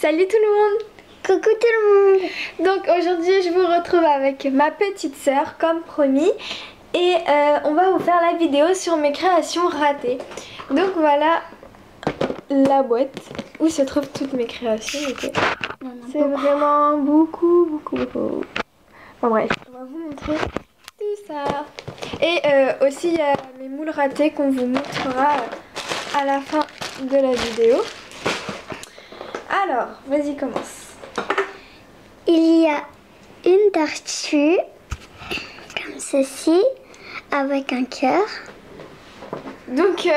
Salut tout le monde! Coucou tout le monde! Donc aujourd'hui je vous retrouve avec ma petite sœur comme promis et on va vous faire la vidéo sur mes créations ratées. Donc voilà la boîte où se trouvent toutes mes créations. C'est vraiment beaucoup. Bon bref, on va vous montrer tout ça. Et aussi il y a mes moules ratés qu'on vous montrera à la fin de la vidéo. Alors, vas-y, commence. Il y a une tortue, comme ceci, avec un cœur. Donc,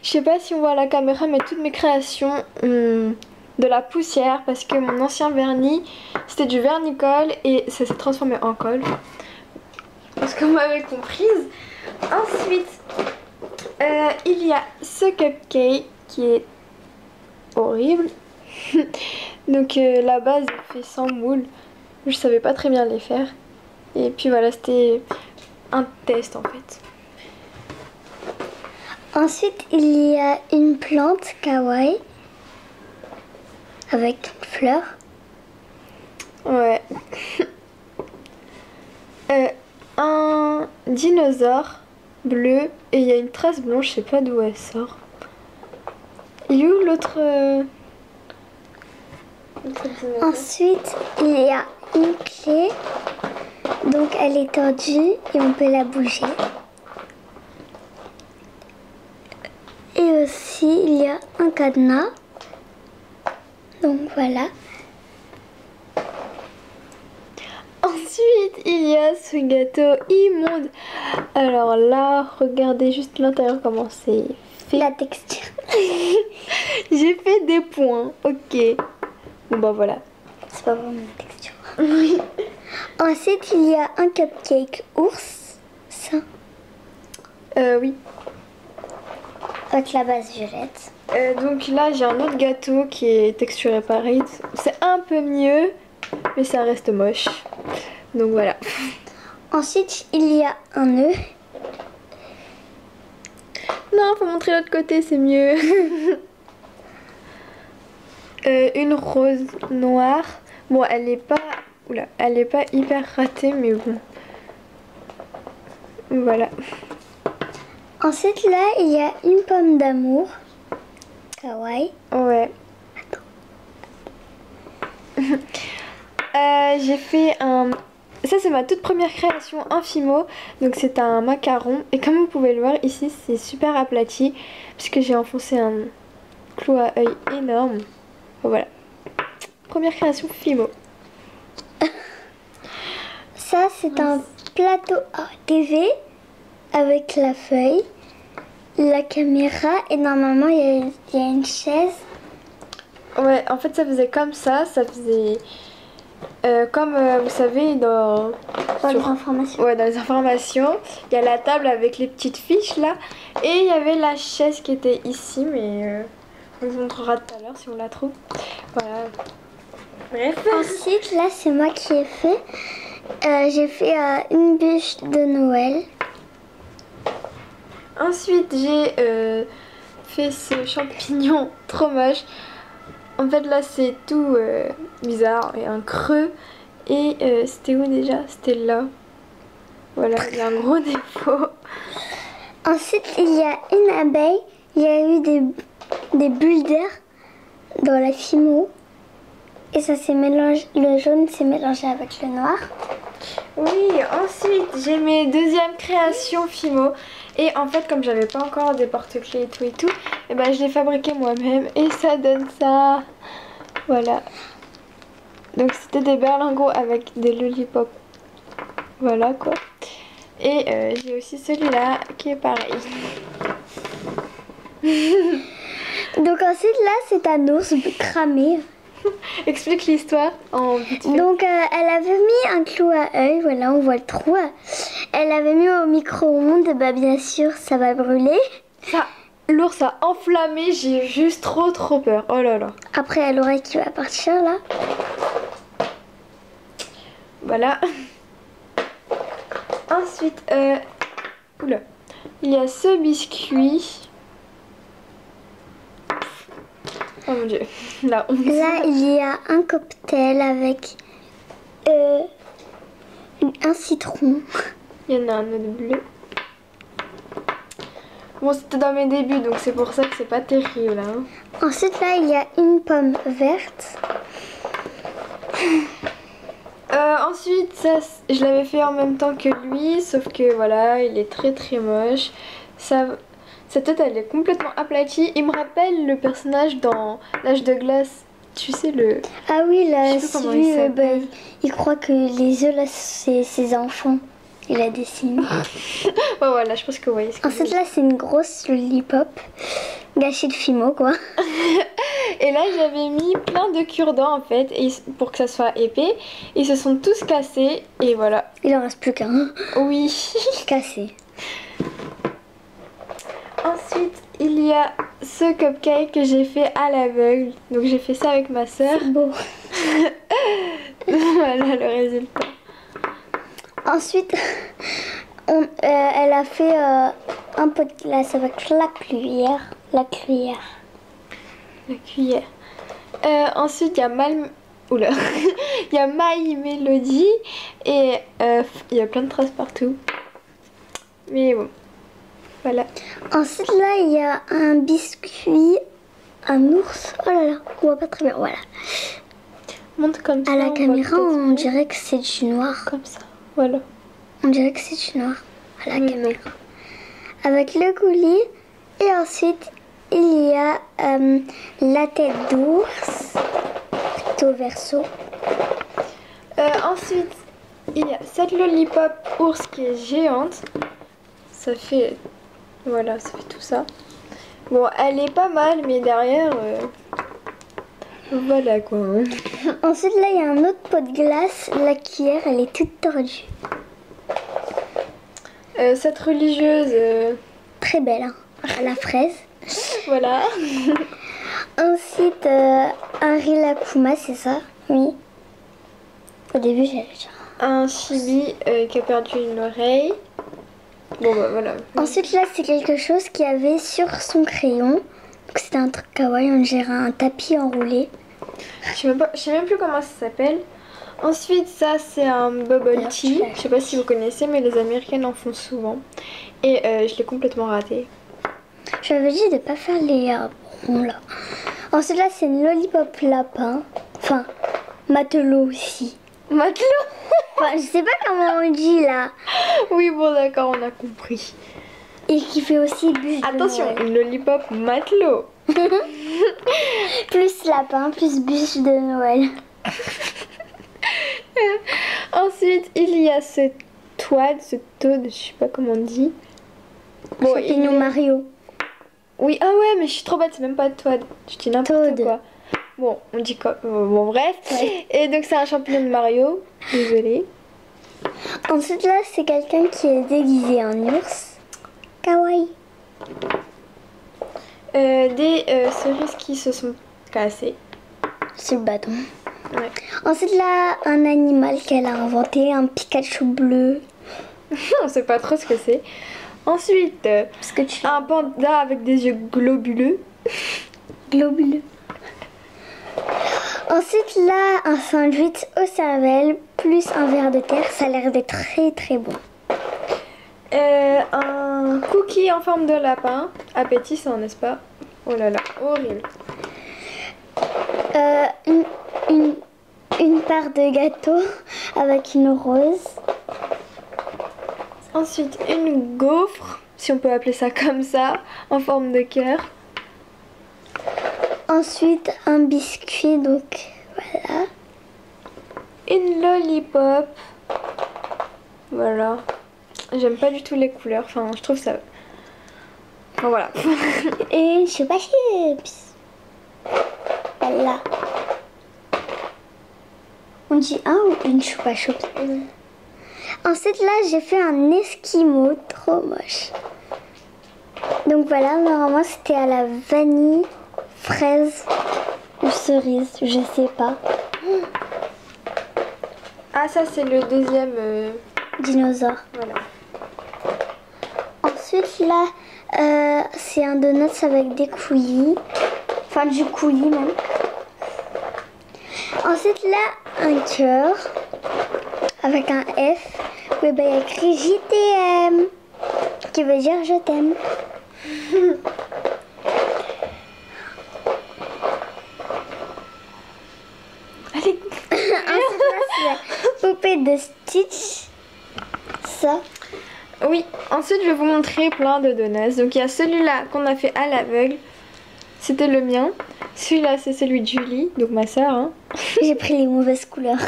je sais pas si on voit à la caméra, mais toutes mes créations ont de la poussière parce que mon ancien vernis, c'était du vernis-colle et ça s'est transformé en colle. Parce qu'on m'avait comprise. Ensuite, il y a ce cupcake qui est horrible. Donc la base fait 100 moules. Je savais pas très bien les faire. Et puis voilà, c'était un test en fait. Ensuite, il y a une plante kawaii avec une fleur. Ouais. Un dinosaure bleu et il y a une trace blanche, je sais pas d'où elle sort. Il est où l'autre Ensuite, il y a une clé, donc elle est tordue et on peut la bouger. Et aussi, il y a un cadenas. Donc voilà. Ensuite, il y a ce gâteau immonde. Alors là, regardez juste l'intérieur comment c'est fait. La texture. J'ai fait des points, ok. Bon bah voilà. C'est pas vraiment une texture. Oui. Ensuite, il y a un cupcake ours. Ça. Oui. Avec la base violette. Donc là, j'ai un autre gâteau qui est texturé pareil. C'est un peu mieux, mais ça reste moche. Donc voilà. Ensuite, il y a un œuf. Non, faut montrer l'autre côté, c'est mieux. Une rose noire. Bon, elle est pas... Oula, elle est pas hyper ratée, mais bon. Voilà. Ensuite, là, il y a une pomme d'amour. Kawaii. Ouais. J'ai fait un... Ça, c'est ma toute première création Infimo. Donc, c'est un macaron. Et comme vous pouvez le voir ici, c'est super aplati. Puisque j'ai enfoncé un clou à œil énorme. Voilà. Première création Fimo. Ça, c'est un plateau TV avec la feuille, la caméra et normalement, il y a une chaise. Ouais, en fait, ça faisait comme ça. Ça faisait... comme vous savez dans les informations. Ouais, dans les informations, il y a la table avec les petites fiches là et il y avait la chaise qui était ici mais on vous montrera tout à l'heure si on la trouve. Voilà. Bref. Ensuite, là, c'est moi qui ai fait. J'ai fait une bûche de Noël. Ensuite, j'ai fait ce champignon trop moche. En fait là c'est tout bizarre et un creux et c'était où déjà? C'était là. Voilà, il y a un gros défaut. Ensuite il y a une abeille, il y a eu des bulles d'air dans la Fimo et ça s'est mélangé, le jaune s'est mélangé avec le noir. Oui, ensuite j'ai mes deuxièmes créations Fimo et en fait comme j'avais pas encore des porte-clés et tout, et ben je l'ai fabriqué moi-même et ça donne ça. Voilà. Donc c'était des berlingots avec des lollipops. Voilà quoi. Et j'ai aussi celui-là qui est pareil. Donc ensuite là c'est un ours cramé. Explique l'histoire en vite fait. Donc elle avait mis un clou à œil, voilà on voit le trou. Elle avait mis au micro-ondes, bah bien sûr ça va brûler. Ça, l'ours a enflammé, j'ai juste trop peur. Oh là là. Après il y a l'oreille qui va partir là. Voilà. Ensuite, oula, il y a ce biscuit. mon dieu, la honte. Là, il y a un cocktail avec un citron. Il y en a un autre bleu. Bon, c'était dans mes débuts, donc c'est pour ça que c'est pas terrible. Hein. Ensuite, là, il y a une pomme verte. Ensuite, ça, je l'avais fait en même temps que lui, sauf que voilà, il est très très moche. Sa tête, elle est complètement aplatie. Il me rappelle le personnage dans L'Âge de glace. Tu sais, le... Ah oui, là, Je sais plus comment celui, il s'appelle. il croit que les œufs, là, c'est ses enfants. Il a dessiné. Ouais, voilà, je pense que vous voyez ce que Ensuite, là, c'est une grosse lollipop. Gâchée de Fimo, quoi. Et là, j'avais mis plein de cure-dents en fait, et pour que ça soit épais. Ils se sont tous cassés, et voilà. Il en reste plus qu'un. Oui. Cassé. Ensuite, il y a ce cupcake que j'ai fait à l'aveugle. Donc j'ai fait ça avec ma soeur. Beau. Voilà le résultat. Ensuite, elle a fait un pot de glace avec la cuillère. La cuillère. La cuillère. Ensuite, il y a Oula. Il y a My Melody. Et il y a plein de traces partout. Mais bon. Voilà. Ensuite, là, il y a un biscuit, un ours. Oh là là, on voit pas très bien. Voilà. Montre comme ça. À la on caméra, voit peut-être on mieux. dirait que c'est du noir. Comme ça. Voilà. On dirait que c'est du noir à la Oui, caméra. Avec le coulis. Et ensuite, il y a la tête d'ours, plutôt verso. Ensuite, il y a cette lollipop ours qui est géante. Ça fait... Voilà, ça fait tout ça. Bon, elle est pas mal, mais derrière... Voilà quoi. Hein. Ensuite, là, il y a un autre pot de glace. La cuillère, elle est toute tordue. Cette religieuse... Très belle, hein, à la fraise. Voilà. Ensuite, un Rilakuma, c'est ça? Oui. Au début, j'allais dire. Un chibi qui a perdu une oreille. Bon bah voilà. Ensuite, là, c'est quelque chose qu'il y avait sur son crayon. Donc, c'était un truc kawaii, on dirait un tapis enroulé. Je sais même plus comment ça s'appelle. Ensuite, ça c'est un bubble tea. Je sais pas si vous connaissez, mais les Américaines en font souvent. Et je l'ai complètement raté. J'avais dit de pas faire les ronds là. Ensuite, là, c'est une lollipop lapin. Enfin, matelot aussi. Matelot. Enfin, je sais pas comment on dit là. Oui, bon d'accord, on a compris. Et qui fait aussi bûche de Attention, Noël. une lollipop matelot. Plus lapin, plus bûche de Noël. Ensuite, il y a ce toad, je sais pas comment on dit. Bon, Champignon Mario. Oui, ah ouais, mais je suis trop bête, c'est même pas toad. Je dis n'importe Toad. quoi. Bon, on dit quoi bon, bref. Ouais. Et donc, c'est un champignon de Mario. Désolée. Ensuite, là, c'est quelqu'un qui est déguisé en ours. Kawaii. Des cerises qui se sont cassées. C'est le bâton. Ouais. Ensuite, là, un animal qu'elle a inventé, un Pikachu bleu. On sait pas trop ce que c'est. Ensuite, Parce que tu un panda avec des yeux globuleux. globuleux. Ensuite, là, un sandwich aux cervelles plus un verre de terre. Ça a l'air d'être très très bon. Un cookie en forme de lapin. Appétissant, n'est-ce pas? Oh là là, horrible. Une part de gâteau avec une rose. Ensuite, une gaufre, si on peut appeler ça comme ça, en forme de cœur. Ensuite, un biscuit, donc voilà. Une lollipop. Voilà. J'aime pas du tout les couleurs. Enfin, je trouve ça... Enfin, voilà. Et une chupa chips. Voilà. On dit un ou une chupa chips? Ensuite, là, j'ai fait un esquimau trop moche. Donc voilà, normalement, c'était à la vanille, fraise ou cerise, je sais pas. Ah, ça, c'est le deuxième... Dinosaure. Voilà. Ensuite, là, c'est un donut avec des coulis. Enfin, du coulis même. Ensuite, là, un cœur avec un F. Oui, bah, il y a écrit JTM, qui veut dire je t'aime. Allez. Ensuite, là, c'est la poupée de Stitch. Ça. Oui, ensuite je vais vous montrer plein de donuts. Donc il y a celui-là qu'on a fait à l'aveugle. C'était le mien. Celui-là c'est celui de Julie, donc ma soeur. Hein. J'ai pris les mauvaises couleurs.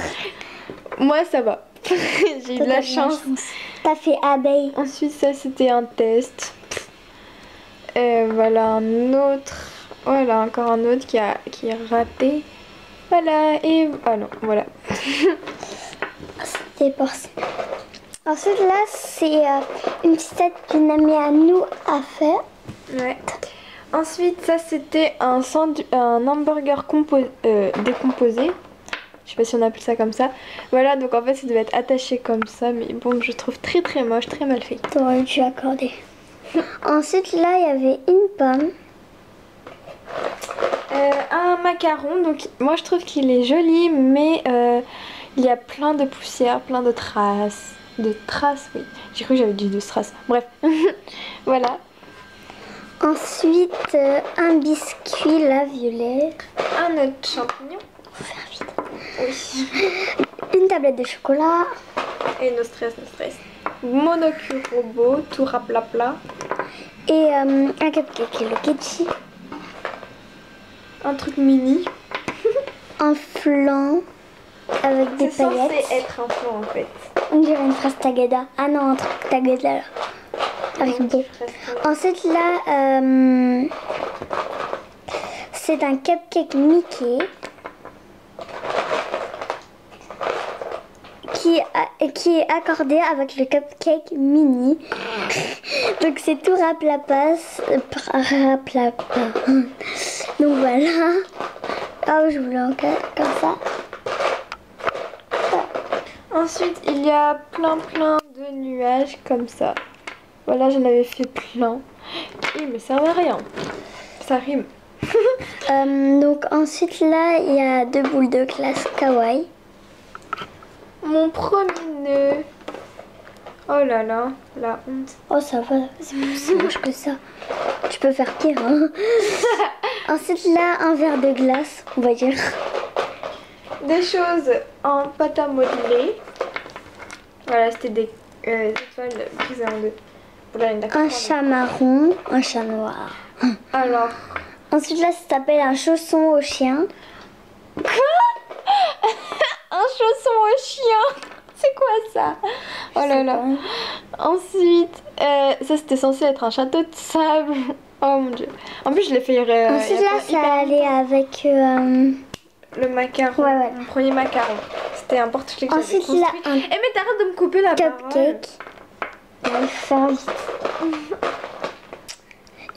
Moi ça va. J'ai eu de la chance. T'as fait abeille. Ensuite ça c'était un test. Voilà un autre. Voilà encore un autre qui est raté. Voilà et... Ah non, voilà. C'était pour ça. Ensuite là c'est une petite tête qu'une amie à nous a fait. Ouais. Ensuite ça c'était un hamburger décomposé. Je sais pas si on appelle ça comme ça. Voilà, donc en fait ça devait être attaché comme ça. Mais bon, je trouve très très moche, très mal fait. T'aurais dû accorder. Ensuite là il y avait une pomme. Un macaron, donc moi je trouve qu'il est joli, mais il y a plein de poussière, plein de traces. De traces, oui. J'ai cru que j'avais dit de strass. Bref, voilà. Ensuite, un biscuit, là, violet. Un autre champignon. Faut faire vite. Oui. Une tablette de chocolat. Et no stress, no stress. Monocule robot, tout raplapla. Et un cupcake Hello Kitty. Un truc mini. Un flan avec des C'est paillettes. censé être un flan en fait. On dirait une fraise tagada. Ah non, un truc tagada là. Haribo. Ensuite là, c'est un cupcake Mickey qui est accordé avec le cupcake mini. Donc c'est tout raplapas. Donc voilà. Oh, je voulais encore comme ça. Ensuite, il y a plein de nuages comme ça. Voilà, j'en avais fait plein. Oui, mais ça va rien. Ça rime. Donc ensuite là, il y a 2 boules de glace kawaii. Mon premier nœud. Oh là là, la honte. Oh ça va, c'est pas si moche que ça. Tu peux faire pire, hein. Ensuite là, un verre de glace, on va dire. Des choses en pâte à modeler. Voilà, c'était des étoiles brisées en deux. Voilà, Un chat marron, un chat noir. Alors, Ensuite là, ça s'appelle un chausson au chien. un chausson au chien. C'est quoi ça? Oh là là. Ensuite, ça c'était censé être un château de sable. Oh mon dieu. En plus, je l'ai fait. Ensuite là, ça allait avec. Le macaron. Ouais. Mon premier macaron. C'était un porte-clés que j'avais Ensuite construit. là, un Eh mais t'arrêtes de me couper la parole. cupcake. On va faire vite.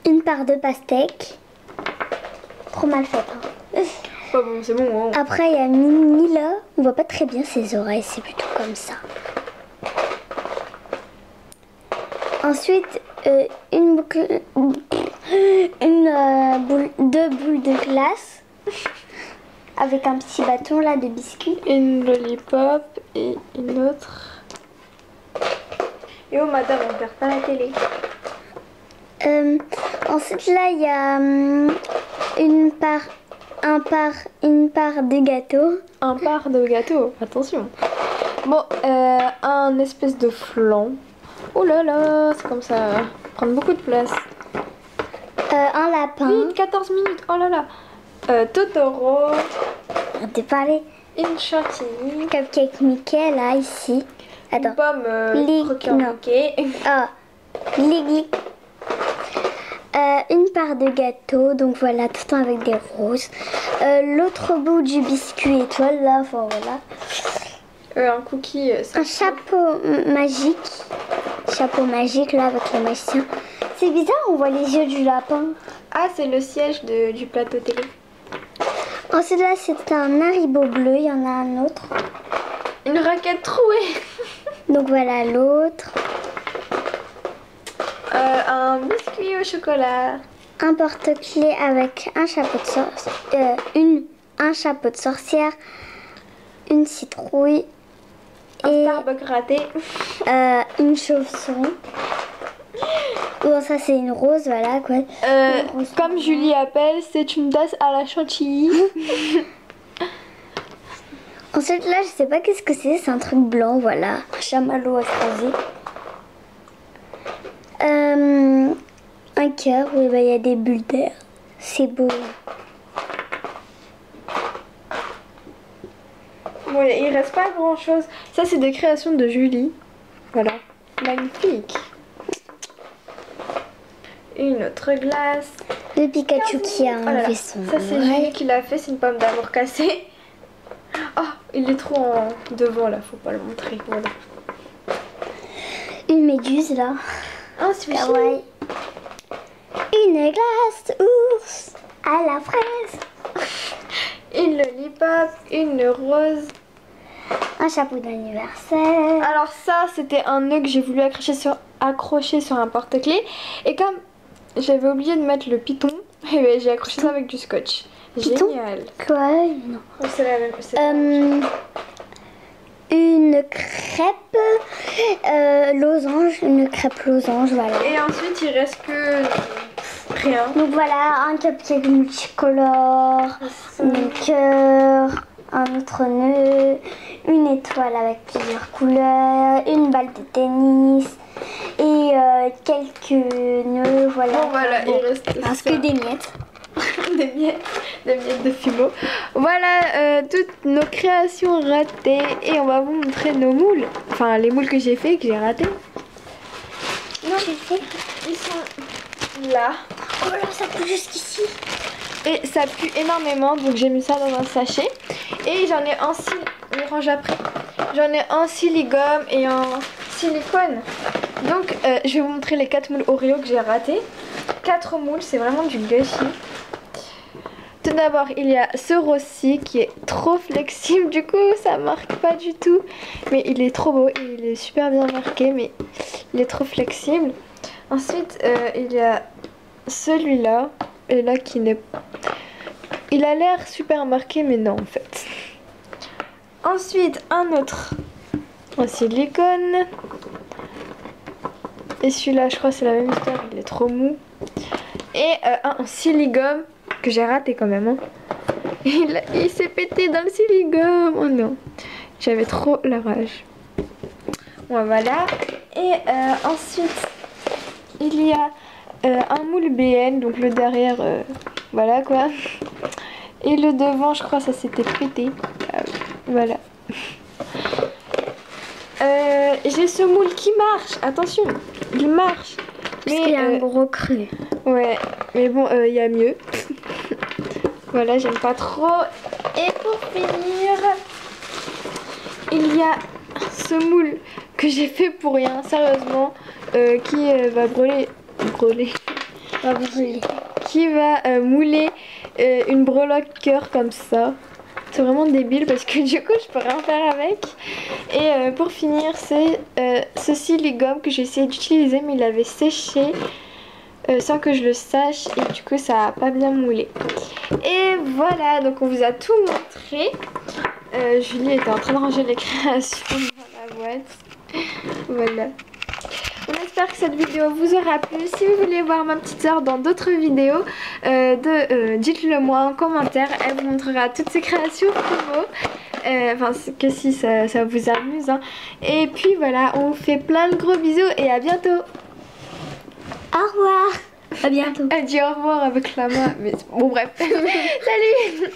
Une part de pastèque. Trop mal faite. Hein. Oh bon, c'est bon. Hein. Après, il y a Mini là. On voit pas très bien ses oreilles, c'est plutôt comme ça. Ensuite, une boucle. Deux boules de glace. Avec un petit bâton là de biscuits. Une lollipop et une autre. Et oh madame, on perd pas la télé. Ensuite là, il y a une part de gâteau. Un part de gâteau, attention. Bon, un espèce de flan. Oh là là, c'est comme ça. Prendre beaucoup de place. Un lapin. Vite, 14 minutes, oh là là. Totoro. On t'a parlé. Une chantilly. Cupcake Mickey là, ici. Attends. Une pomme croqueur non. Mickey. Ah, glig. Une part de gâteau, donc voilà, tout le temps avec des roses. L'autre bout du biscuit étoile, là, enfin voilà. Un cookie. Un chapeau magique. Chapeau magique, là, avec le magicien. C'est bizarre, on voit les yeux du lapin. Ah, c'est le siège du plateau télé. Ensuite, là, c'est un haribo bleu, il y en a un autre. Une raquette trouée. Donc voilà l'autre. Un biscuit au chocolat. un porte-clés avec un chapeau de sorcière, un chapeau de sorcière, une citrouille Un et Starbucks raté. une chauve-souris. Bon, ça c'est une rose, voilà quoi. Une rose. Comme Julie appelle, c'est une tasse à la chantilly. Ensuite là, je sais pas qu'est-ce que c'est un truc blanc, voilà. Un chamallow à choisir. Un cœur, oui, bah, il y a des bulles d'air. C'est beau. Bon, il reste pas grand chose. Ça, c'est des créations de Julie. Voilà. Magnifique. Une autre glace. Le Pikachu qui a Oh là là. enlevé son Ça, c'est oreille. Julie qui l'a fait. C'est une pomme d'amour cassée. Oh, il est trop en devant là. Faut pas le montrer. Voilà. Une méduse là. Un sushi. Kawaii. Une glace ours à la fraise. Une lollipop. Une rose. Un chapeau d'anniversaire. Alors ça, c'était un nœud que j'ai voulu accrocher sur un porte-clés. Et comme j'avais oublié de mettre le python, eh ben, j'ai accroché ça avec du scotch. Python? Génial. Quoi? Non. Oh, c'est la même. C'est la même chose. Une crêpe losange. Une crêpe losange, voilà. Et ensuite, il reste que rien. Donc voilà, un cupcake multicolore, un cœur, un autre nœud, une étoile avec plusieurs couleurs, une balle de tennis et quelques nœuds, voilà. Bon voilà, Bon, il reste parce ça. que des miettes. des miettes de fumeau. Voilà toutes nos créations ratées et on va vous montrer nos moules. Enfin, les moules que j'ai fait et que j'ai ratés. Non, ils sont là. Oh là, ça pousse jusqu'ici. Et ça pue énormément, donc j'ai mis ça dans un sachet. Et j'en ai un on range après. J'en ai un silicone et un silicone. Donc je vais vous montrer les 4 moules Oreo que j'ai ratés. 4 moules, c'est vraiment du gâchis. Tout d'abord, il y a ce rossi qui est trop flexible, du coup ça marque pas du tout. Mais il est trop beau, il est super bien marqué, mais il est trop flexible. Ensuite, il y a celui-là, et là qui n'est... Il a l'air super marqué, mais non en fait. Ensuite, un autre en silicone. Et celui-là, je crois que c'est la même histoire, il est trop mou. Et un en siligome que j'ai raté quand même. Hein. Il s'est pété dans le siligome. Oh non, j'avais trop la rage. Bon, voilà. Et ensuite, il y a un moule BN, donc le derrière, voilà quoi. Et le devant, je crois, ça s'était pété. Voilà. J'ai ce moule qui marche. Attention, il marche. Parce qu'il y a un gros creux. Ouais, mais bon, il y a mieux. Voilà, j'aime pas trop. Et pour finir, il y a ce moule que j'ai fait pour rien, sérieusement, qui va brûler. Qui va mouler une breloque cœur comme ça. C'est vraiment débile parce que du coup je peux rien faire avec. Et pour finir, c'est ce silicone que j'ai essayé d'utiliser, mais il avait séché sans que je le sache, et du coup ça a pas bien moulé. Et voilà, donc on vous a tout montré. Julie était en train de ranger les créations dans la boîte. Voilà. On espère que cette vidéo vous aura plu. Si vous voulez voir ma petite soeur dans d'autres vidéos, dites-le moi en commentaire. Elle vous montrera toutes ses créations promo. Enfin, que si ça vous amuse. Hein. Et puis voilà, on vous fait plein de gros bisous et à bientôt. Au revoir. À bientôt. Elle dit au revoir avec la main. Mais bon, bref. Salut.